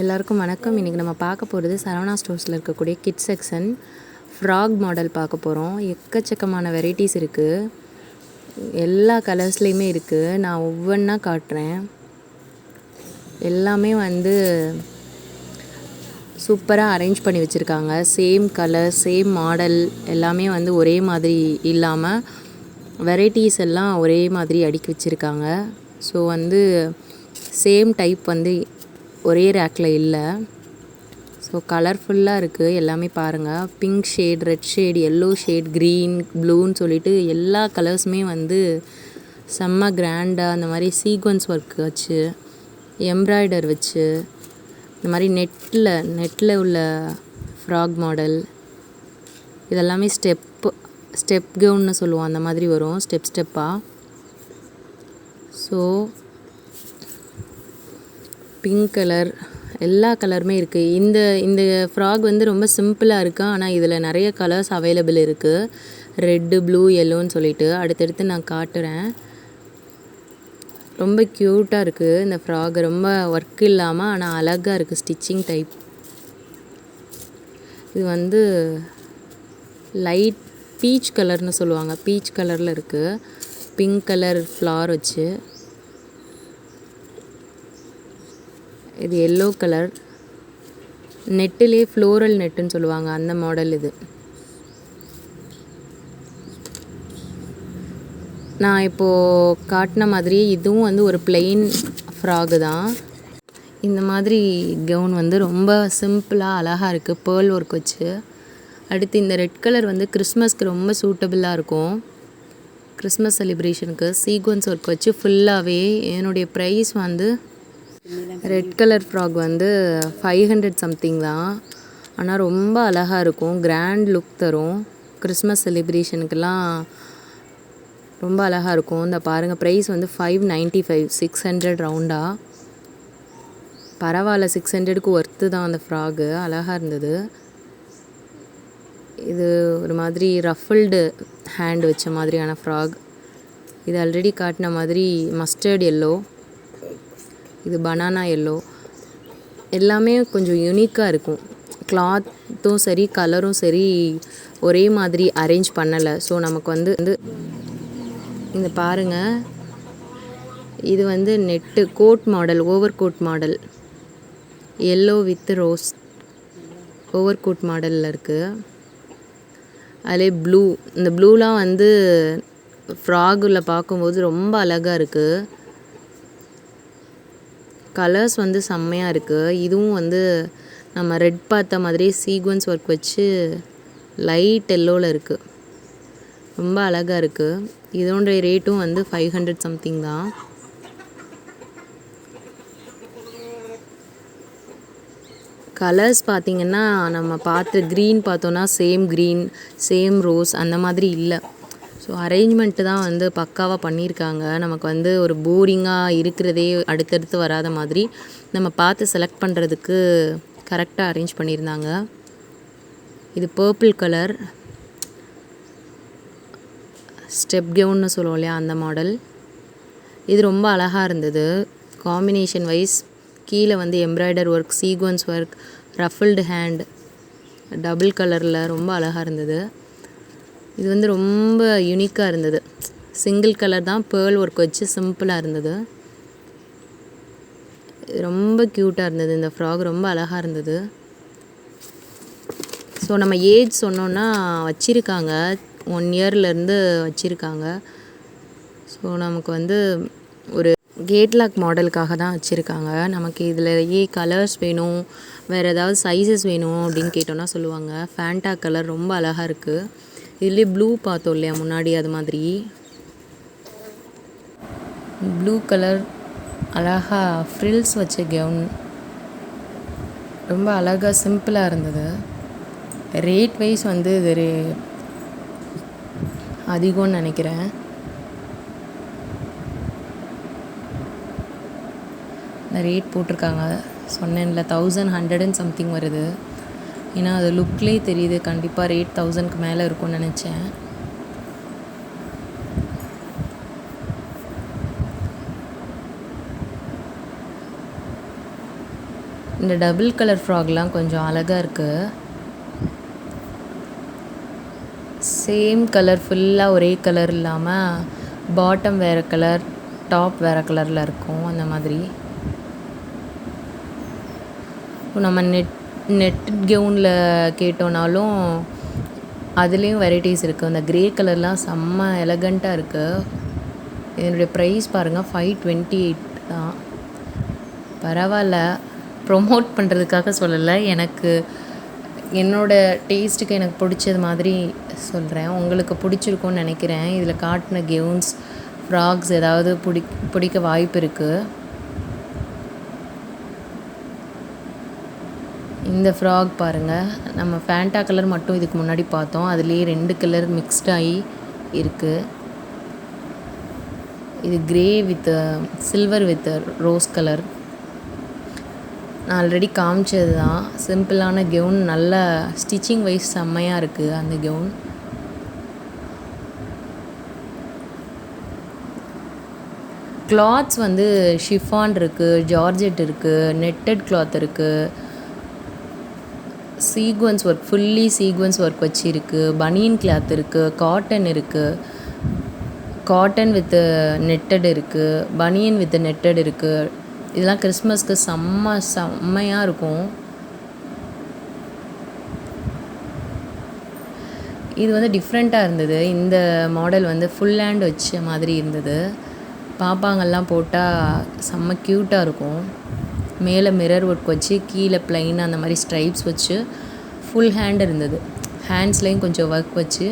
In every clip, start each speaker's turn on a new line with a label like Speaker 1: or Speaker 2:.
Speaker 1: எல்லாருக்கும் வணக்கம். இன்றைக்கி நம்ம பார்க்க போகிறது சரவணா ஸ்டோர்ஸில் இருக்கக்கூடிய கிட்ஸ் செக்ஷன். ஃப்ராக் மாடல் பார்க்க போகிறோம். எக்கச்சக்கமான வெரைட்டிஸ் இருக்குது, எல்லா கலர்ஸ்லேயுமே இருக்குது. நான் ஒவ்வொன்றா காட்டுறேன். எல்லாமே சூப்பராக அரேஞ்ச் பண்ணி வச்சுருக்காங்க. சேம் கலர், சேம் மாடல், எல்லாமே ஒரே மாதிரி இல்லாமல் வெரைட்டிஸ் எல்லாம் ஒரே மாதிரி அடுக்கி வச்சுருக்காங்க. ஸோ சேம் டைப் ஒரே ரேக்கில் இல்லை. ஸோ கலர்ஃபுல்லாக இருக்குது. எல்லாமே பாருங்கள், pink shade, red shade, yellow shade, green, ப்ளூன்னு சொல்லிட்டு எல்லா கலர்ஸுமே செம்ம கிராண்டாக அந்த மாதிரி சீக்வன்ஸ் ஒர்க் வச்சு, எம்ப்ராய்டர் வச்சு, இந்த மாதிரி நெட்டில் உள்ள ஃப்ராக் மாடல், இதெல்லாமே ஸ்டெப் கவுன்னு சொல்லுவோம். அந்த மாதிரி வரும் ஸ்டெப்பாக. ஸோ பிங்க் கலர், எல்லா கலருமே இருக்குது. இந்த ஃப்ராக் ரொம்ப சிம்பிளாக இருக்குது. ஆனால் இதில் நிறைய கலர்ஸ் அவைலபிள் இருக்குது. ரெட்டு, ப்ளூ, எல்லோன்னு சொல்லிட்டு அடுத்தடுத்து நான் காட்டுறேன். ரொம்ப க்யூட்டாக இருக்குது இந்த ஃப்ராக். ரொம்ப ஒர்க் இல்லாமல் ஆனால் அழகாக இருக்குது. Stitching type. இது லைட் பீச் கலர்னு சொல்லுவாங்க. பீச் கலரில் இருக்குது. பிங்க் கலர் ஃப்ளார் வச்சு. இது எல்லோ கலர். நெட்டிலே ஃப்ளோரல் நெட்டுன்னு சொல்லுவாங்க, அந்த மாடல் இது. நான் இப்போது காட்டின மாதிரி இதுவும் ஒரு பிளெயின் ஃப்ராகு தான். இந்த மாதிரி கவுன் ரொம்ப சிம்பிளாக அழகாக இருக்குது, பேர்ல் ஒர்க் வச்சு. அடுத்து இந்த ரெட் கலர் கிறிஸ்மஸ்க்கு ரொம்ப சூட்டபுளாக இருக்கும். கிறிஸ்மஸ் செலிப்ரேஷனுக்கு சீக்வன்ஸ் ஒர்க் வச்சு ஃபுல்லாகவே. என்னுடைய price red colour frock 500 something தான். ஆனால் ரொம்ப அழகாக இருக்கும், கிராண்ட் லுக் தரும். கிறிஸ்மஸ் செலிப்ரேஷனுக்கெல்லாம் ரொம்ப அழகாக இருக்கும். இந்த பாருங்கள், ப்ரைஸ் 595, 600 ரவுண்டாக. பரவாயில்ல, 600க்கு ஒர்த்து தான் அந்த ஃப்ராகு. அழகாக இருந்தது. இது ஒரு மாதிரி ரஃபிள்டு ஹேண்ட் வச்ச மாதிரியான ஃப்ராக். இது ஆல்ரெடி காட்டின மாதிரி மஸ்டர்ட் எல்லோ, இது பனானா எல்லோ. எல்லாமே கொஞ்சம் யூனிக்காக இருக்கும். கிளாத்தும் சரி, கலரும் சரி, ஒரே மாதிரி அரேஞ்ச் பண்ணலை. ஸோ நமக்கு இந்த பாருங்கள், இது net code model, over coat model, yellow with rose over coat மாடலில் இருக்குது. அதிலே ப்ளூ. இந்த ப்ளூலாம் ஃப்ராகில் பார்க்கும்போது ரொம்ப அழகாக இருக்குது. கலர்ஸ் செம்மையாக இருக்குது. இதுவும் நம்ம ரெட் பார்த்த மாதிரி சீக்வன்ஸ் ஒர்க் வச்சு லைட் எல்லோவில் இருக்குது. ரொம்ப அழகாக இருக்குது. இதோடைய ரேட்டும் 500 சம்திங் தான். கலர்ஸ் பார்த்திங்கன்னா, நம்ம க்ரீன் பார்த்தோன்னா சேம் க்ரீன், சேம் ரோஸ் அந்த மாதிரி இல்லை. ஸோ அரேஞ்ச்மெண்ட்டு தான் பக்காவாக பண்ணியிருக்காங்க. நமக்கு ஒரு போரிங்காக இருக்கிறதே அடுத்தடுத்து வராத மாதிரி நம்ம பார்த்து செலக்ட் பண்ணுறதுக்கு கரெக்டாக அரேஞ்ச் பண்ணியிருந்தாங்க. இது பர்பிள் கலர் ஸ்டெப் கவுன்னு சொல்லுவோம் இல்லையா, அந்த மாடல். இது ரொம்ப அழகாக இருந்தது. காம்பினேஷன் வைஸ் கீழே embroider work, sequins work, ruffled hand, double கலரில் ரொம்ப அழகாக இருந்தது. இது ரொம்ப யூனிக்காக இருந்தது. சிங்கிள் கலர் தான், பேர்ல் ஒர்க் வச்சு சிம்பிளாக இருந்தது. ரொம்ப க்யூட்டாக இருந்தது. இந்த ஃப்ராக் ரொம்ப அழகாக இருந்தது. ஸோ நம்ம ஏஜ் சொன்னோன்னா வச்சுருக்காங்க, 1 இயர்லேருந்து வச்சுருக்காங்க. ஸோ நமக்கு ஒரு கேட்லாக் மாடலுக்காக தான் வச்சுருக்காங்க. நமக்கு இதில் கலர்ஸ் வேணும், வேறு ஏதாவது சைஸஸ் வேணும் அப்படின்னு கேட்டோன்னா சொல்லுவாங்க. ஃபேண்டா கலர் ரொம்ப அழகாக இருக்குது. இதுலேயே ப்ளூ பார்த்தோம் இல்லையா முன்னாடி, அது மாதிரி ப்ளூ கலர் அழகாக ஃப்ரில்ஸ் வச்ச கவுன் ரொம்ப அழகாக சிம்பிளாக இருந்தது. ரேட் வைஸ் இது அதிகம்னு நினைக்கிறேன். இந்த ரேட் போட்டிருக்காங்க, சொன்னேன்ல 1100 சம்திங் வருது. ஏன்னா அது லுக்லேயே தெரியுது, கண்டிப்பாக ரேட் 1000க்கு மேலே இருக்கும்னு நினச்சேன். இந்த டபுள் கலர் ஃப்ராக்லாம் கொஞ்சம் அழகாக இருக்குது. சேம் கலர் ஃபுல்லாக ஒரே கலர் இல்லாமல் பாட்டம் வேறு கலர், டாப் வேறு கலரில் இருக்கும். அந்த மாதிரி இப்போ நம்ம நெட் கவுனில் கேட்டோன்னாலும் அதுலேயும் வெரைட்டிஸ் இருக்குது. அந்த க்ரே கலர்லாம் செம்ம எலகண்ட்டாக இருக்குது. இதனுடைய ப்ரைஸ் பாருங்கள், 528 தான். பரவாயில்ல, ப்ரொமோட் பண்ணுறதுக்காக சொல்லலை, எனக்கு என்னோடய டேஸ்ட்டுக்கு எனக்கு பிடிச்சது மாதிரி சொல்கிறேன். உங்களுக்கு பிடிச்சிருக்கும்னு நினைக்கிறேன். இதில் காட்டின கெவுன்ஸ், ஃப்ராக்ஸ் ஏதாவது பிடிக்க வாய்ப்பு இருக்குது. இந்த ஃப்ராக் பாருங்கள், நம்ம ஃபேண்டா கலர் மட்டும் இதுக்கு முன்னாடி பார்த்தோம். அதுலேயே 2 கலர் மிக்ஸ்டாகி இருக்குது. இது grey with silver with rose colour. நான் ஆல்ரெடி காமிச்சது தான். சிம்பிளான கெவுன், நல்ல ஸ்டிச்சிங் வைஸ் செம்மையாக இருக்குது அந்த கெவுன். கிளாத்ஸ் வந்து ஷிஃபான் இருக்குது, ஜார்ஜெட் இருக்குது, நெட்டட் கிளாத் இருக்குது, sequence work, fully sequence work வச்சு இருக்குது, பனியன் கிளாத் இருக்குது, காட்டன் இருக்குது, காட்டன் வித் நெட்டட் இருக்குது, பனியன் வித் நெட்டட் இருக்குது. இதெல்லாம் கிறிஸ்மஸ்க்கு செம்மையாக இருக்கும். இது வந்து டிஃப்ரெண்ட்டாக இருந்தது. இந்த மாடல் வந்து ஃபுல் ஹேண்ட் வச்ச மாதிரி இருந்தது. பாப்பாங்கள்லாம் போட்டால் செம்ம க்யூட்டாக இருக்கும். மேலே மிரர் ஒர்க் வச்சு, கீழே ப்ளைனாக அந்த மாதிரி ஸ்ட்ரைப்ஸ் வச்சு ஃபுல் ஹேண்ட் இருந்தது. ஹேண்ட்ஸ்லேயும் கொஞ்சம் ஒர்க் வச்சு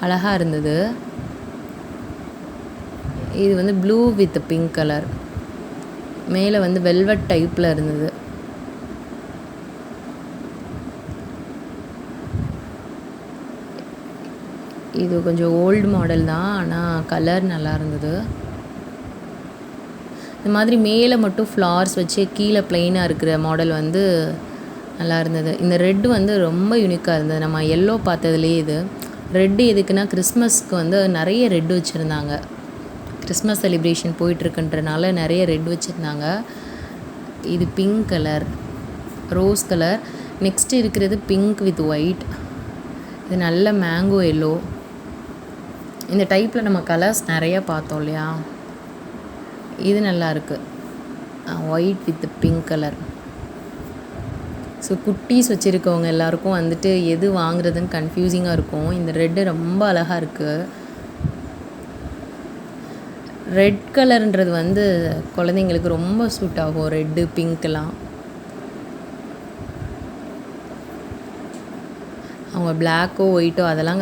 Speaker 1: அழகாக இருந்தது. இது வந்து ப்ளூ வித் பிங்க் கலர். மேலே வந்து வெல்வெட் டைப்பில் இருந்தது. இது கொஞ்சம் ஓல்டு மாடல் தான், ஆனால் கலர் நல்லா இருந்தது. இந்த மாதிரி மேலே மட்டும் ஃப்ளார்ஸ் வச்சு கீழே ப்ளைனாக இருக்கிற மாடல் வந்து நல்லா இருந்தது. இந்த ரெட்டு வந்து ரொம்ப யூனிக்காக இருந்தது. நம்ம எல்லோ பார்த்ததுலேயே இது ரெட்டு எதுக்குன்னா, கிறிஸ்மஸ்க்கு வந்து நிறைய ரெட்டு வச்சுருந்தாங்க. கிறிஸ்மஸ் செலிப்ரேஷன் போயிட்டுருக்குன்றனால நிறைய ரெட் வச்சுருந்தாங்க. இது pink colour, rose colour. Next இருக்கிறது பிங்க் வித் ஒயிட். இது நல்ல மேங்கோ எல்லோ. இந்த டைப்பில் நம்ம கலர்ஸ் நிறையா பார்த்தோம் இல்லையா. இது நல்லா இருக்குது, white with pink colour. So குட்டீஸ் வச்சுருக்கவங்க எல்லாருக்கும் வந்துட்டு எது வாங்குறதுன்னு கன்ஃபியூசிங்காக இருக்கும். இந்த ரெட்டு ரொம்ப அழகாக இருக்குது. ரெட் கலர்ன்றது வந்து குழந்தைங்களுக்கு ரொம்ப சூட் ஆகும். ரெட்டு பிங்க்கெலாம் அவங்க பிளாக்கோ ஒயிட்டோ அதெல்லாம்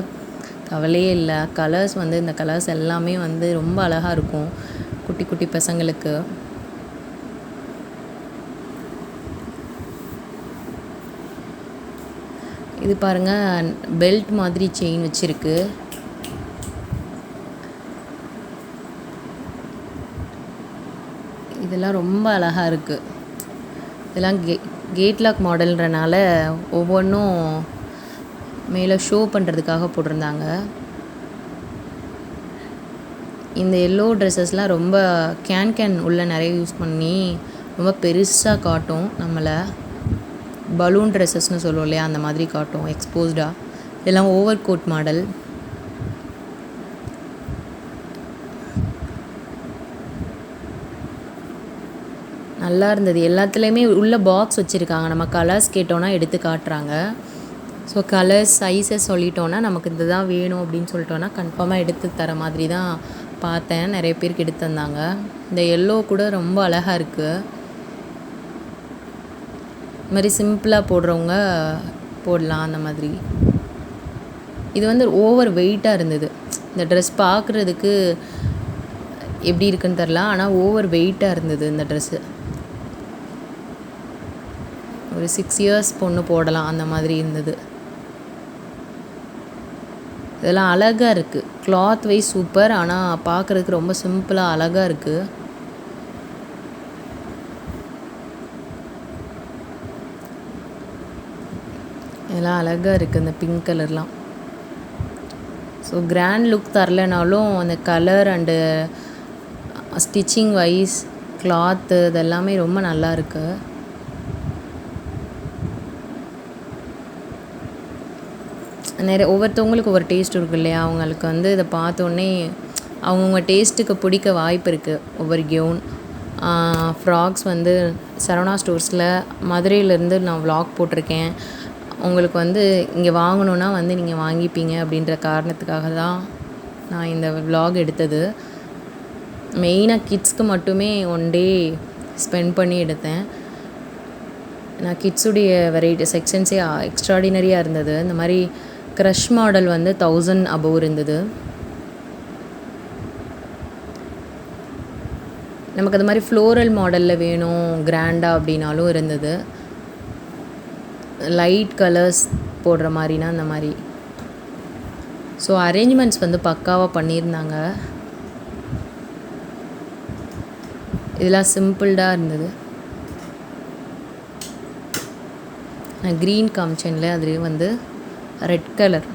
Speaker 1: கவலையே இல்லை. கலர்ஸ் வந்து இந்த கலர்ஸ் எல்லாமே வந்து ரொம்ப அழகாக இருக்கும் குட்டி குட்டி பசங்களுக்கு. இது பாருங்கள், பெல்ட் மாதிரி செயின் வச்சுருக்கு. இதெல்லாம் ரொம்ப அழகாக இருக்குது. இதெல்லாம் கேட் லாக் மாடல்ன்றனால ஒவ்வொன்றும் மேலே ஷோ பண்ணுறதுக்காக போட்டிருந்தாங்க. இந்த எல்லோ ட்ரெஸ்ஸஸ்லாம் ரொம்ப கேன் உள்ள நிறைய யூஸ் பண்ணி ரொம்ப பெருசாக காட்டும். நம்மளை பலூன் ட்ரெஸ்ஸஸ்னு சொல்லுவோம் இல்லையா, அந்த மாதிரி காட்டும் எக்ஸ்போஸ்டாக. இதெல்லாம் ஓவர் கோட் மாடல். நல்லா இருந்தது. எல்லாத்துலேயுமே உள்ள பாக்ஸ் வச்சுருக்காங்க. நம்ம கலர்ஸ் கேட்டோன்னா எடுத்து காட்டுறாங்க. ஸோ கலர்ஸ் சைஸஸ் சொல்லிட்டோன்னா, நமக்கு இது தான் வேணும் அப்படின்னு சொல்லிட்டோன்னா கன்ஃபார்மாக எடுத்து தர மாதிரி தான் பார்த்தேன். நிறைய பேருக்கு எடுத்து தந்தாங்க. இந்த எல்லோ கூட ரொம்ப அழகாக இருக்குது. இது மாதிரி சிம்பிளாக போடுறவங்க போடலாம் அந்த மாதிரி. இது வந்து ஓவர் வெயிட்டாக இருந்தது. இந்த ட்ரெஸ் பார்க்குறதுக்கு எப்படி இருக்குன்னு தெரில, ஆனால் ஓவர் வெயிட்டாக இருந்தது இந்த ட்ரெஸ்ஸு. ஒரு 6 இயர்ஸ் பொண்ணு போடலாம் அந்த மாதிரி இருந்தது. இதெல்லாம் அழகாக இருக்குது. கிளாத் வைஸ் சூப்பர், ஆனால் பார்க்குறதுக்கு ரொம்ப சிம்பிளாக அழகாக இருக்குது. இதெல்லாம் அழகாக இருக்குது இந்த பிங்க் கலர்லாம். ஸோ கிராண்ட் லுக் தரலைனாலும் அந்த colour and stitching wise cloth இதெல்லாமே ரொம்ப நல்லா இருக்குது. ஒவ்வொருத்தவங்களுக்கு ஒவ்வொரு டேஸ்ட் இருக்கு இல்லையா, அவங்களுக்கு வந்து இதை பார்த்தோன்னே அவங்கவுங்க டேஸ்ட்டுக்கு பிடிக்க வாய்ப்பு இருக்குது. ஒவ்வொரு கெவுன் ஃப்ராக்ஸ் வந்து சரவணா ஸ்டோர்ஸில் மதுரையிலேருந்து நான் விலாக் போட்டிருக்கேன். உங்களுக்கு வந்து இங்கே வாங்கணுன்னா வந்து நீங்கள் வாங்கிப்பீங்க அப்படின்ற காரணத்துக்காக தான் நான் இந்த விலாக் எடுத்தது. மெயினாக கிட்ஸ்க்கு மட்டுமே ஒன் டே ஸ்பெண்ட் பண்ணி எடுத்தேன். நான் கிட்ஸுடைய வெரைட்டி செக்ஷன்ஸே எக்ஸ்ட்ராடினரியாக இருந்தது. இந்த மாதிரி க்ரஷ் மாடல் வந்து 1000 அபவ் இருந்தது. நமக்கு அது மாதிரி ஃப்ளோரல் மாடலில் வேணும் கிராண்டாக அப்படின்னாலும் இருந்தது. லைட் கலர்ஸ் போடுற மாதிரினா அந்த மாதிரி. ஸோ அரேஞ்ச்மெண்ட்ஸ் வந்து பக்காவாக பண்ணியிருந்தாங்க. இதெல்லாம் சிம்பிள்டாக இருந்தது. நான் க்ரீன் காமிச்சேன்ல, அது வந்து ரெட் கலர்.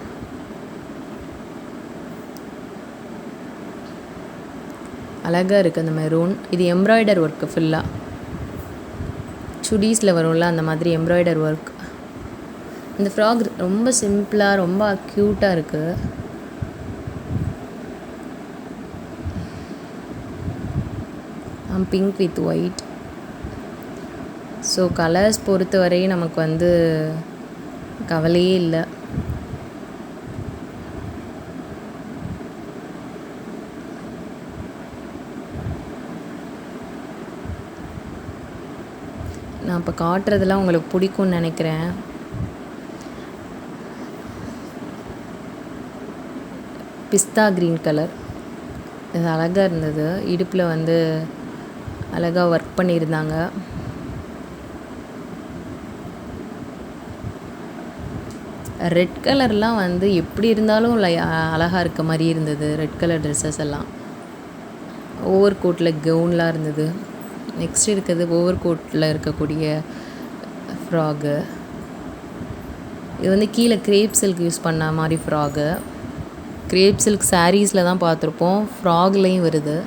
Speaker 1: அழகாக இருக்குது அந்த மெரூன். இது எம்ப்ராய்டர் ஒர்க்கு ஃபுல்லாக. சுடீஸில் வரும்ல அந்த மாதிரி எம்ப்ராய்டர் ஒர்க். இந்த ஃப்ராக் ரொம்ப சிம்பிளாக ரொம்ப க்யூட்டாக இருக்குது. Pink with white. So colours பொறுத்த வரையும் நமக்கு வந்து கவலையே இல்லை. நான் இப்போ காட்டுறதெல்லாம் உங்களுக்கு பிடிக்கும்னு நினைக்கிறேன். பிஸ்தா க்ரீன் கலர். இது அழகாக இருந்தது. இடுப்பில் வந்து அழகாக ஒர்க் பண்ணியிருந்தாங்க. ரெட் கலர்லாம் வந்து எப்படி இருந்தாலும் அழகாக இருக்க மாதிரி இருந்தது. ரெட் கலர் ட்ரெஸ்ஸஸ் எல்லாம் ஓவர் கோட்டில் கவுன்லாம் இருந்தது. நெக்ஸ்ட் இருக்கிறது ஓவர் கோட்டில் இருக்கக்கூடிய ஃப்ராகு. இது வந்து கீழே கிரேப் சில்க் யூஸ் பண்ண மாதிரி ஃப்ராகு. கிரேப் சில்க் சாரீஸில் தான் பார்த்துருப்போம், ஃப்ராக்லேயும் வருது.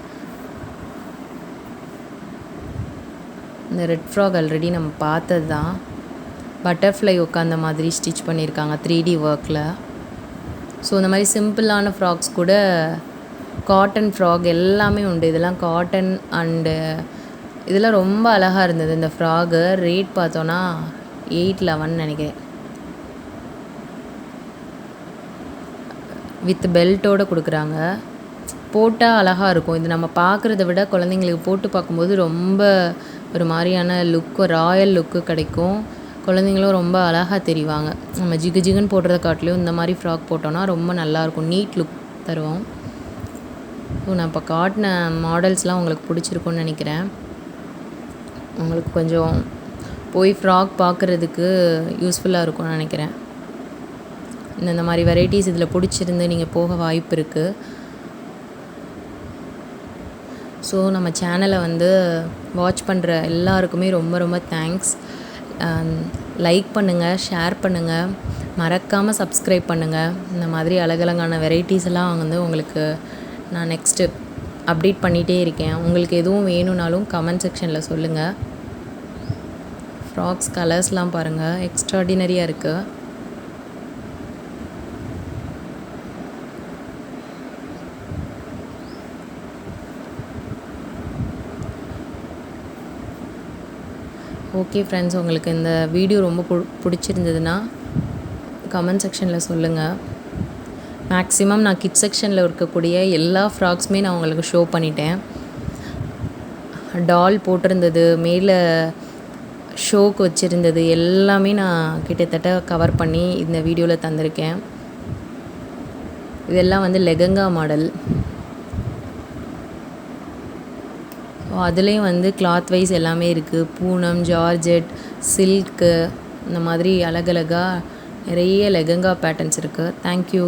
Speaker 1: இந்த ரெட் ஃப்ராக் ஆல்ரெடி நம்ம பார்த்தது தான். பட்டர்ஃப்ளை உட்காந்த மாதிரி ஸ்டிச் பண்ணியிருக்காங்க 3D ஒர்க்கில். ஸோ இந்த மாதிரி சிம்பிளான ஃப்ராக்ஸ் கூட காட்டன் ஃப்ராக் எல்லாமே உண்டு. இதெல்லாம் காட்டன் அண்டு இதெல்லாம் ரொம்ப அழகாக இருந்தது. இந்த ஃப்ராகு ரேட் பார்த்தோன்னா 811 நினைக்கிறேன். வித் பெல்ட்டோடு கொடுக்குறாங்க. போட்டால் அழகாக இருக்கும். இது நம்ம பார்க்குறத விட குழந்தைங்களுக்கு போட்டு பார்க்கும்போது ரொம்ப ஒரு மாதிரியான லுக்கு, ராயல் லுக்கு கிடைக்கும். குழந்தைங்களும் ரொம்ப அழகாக தெரிவாங்க. நம்ம ஜிகு ஜிகுன்னு போடுறத காட்டிலையும் இந்த மாதிரி ஃப்ராக் போட்டோன்னா ரொம்ப நல்லாயிருக்கும், நீட் லுக் தருவோம். ஸோ நான் இப்போ காட்டின மாடல்ஸ்லாம் உங்களுக்கு பிடிச்சிருக்குன்னு நினைக்கிறேன். உங்களுக்கு கொஞ்சம் போய் ஃப்ராக் பார்க்குறதுக்கு யூஸ்ஃபுல்லாக இருக்கும்னு நினைக்கிறேன். இந்த மாதிரி வெரைட்டிஸ் இதில் பிடிச்சிருந்து நீங்கள் போக வாய்ப்பு இருக்குது. ஸோ நம்ம சேனலை வந்து வாட்ச் பண்ணுற எல்லாருக்குமே ரொம்ப ரொம்ப தேங்க்ஸ். லைக் பண்ணுங்கள், ஷேர் பண்ணுங்கள், மறக்காமல் சப்ஸ்கிரைப் பண்ணுங்கள். இந்த மாதிரி அழகழகான வெரைட்டிஸ் எல்லாம் வந்து உங்களுக்கு நான் நெக்ஸ்ட்டு அப்டேட் பண்ணிகிட்டே இருக்கேன். உங்களுக்கு எதுவும் வேணும்னாலும் கமெண்ட் செக்ஷனில் சொல்லுங்கள். ஃப்ராக்ஸ் கலர்ஸ்லாம் பாருங்கள், எக்ஸ்ட்ராடினரியாக இருக்குது. ஓகே ஃப்ரெண்ட்ஸ், உங்களுக்கு இந்த வீடியோ ரொம்ப பிடிச்சிருந்ததுன்னா கமெண்ட் செக்ஷனில் சொல்லுங்கள். மேக்ஸிமம் நான் கிட்ஸ் செக்ஷனில் இருக்கக்கூடிய எல்லா ஃப்ராக்ஸுமே நான் உங்களுக்கு ஷோ பண்ணிட்டேன். டால் போட்டிருந்தது, மேலே ஷோக்கு வச்சுருந்தது எல்லாமே நான் கிட்டத்தட்ட கவர் பண்ணி இந்த வீடியோவில் தந்திருக்கேன். இதெல்லாம் வந்து லெகங்கா மாடல். அதுலேயும் வந்து கிளாத் வைஸ் எல்லாமே இருக்குது. பூனம், ஜார்ஜெட், சில்க்கு, இந்த மாதிரி அழகழகாக நிறைய லெகங்கா பேட்டர்ன்ஸ் இருக்குது. தேங்க்யூ.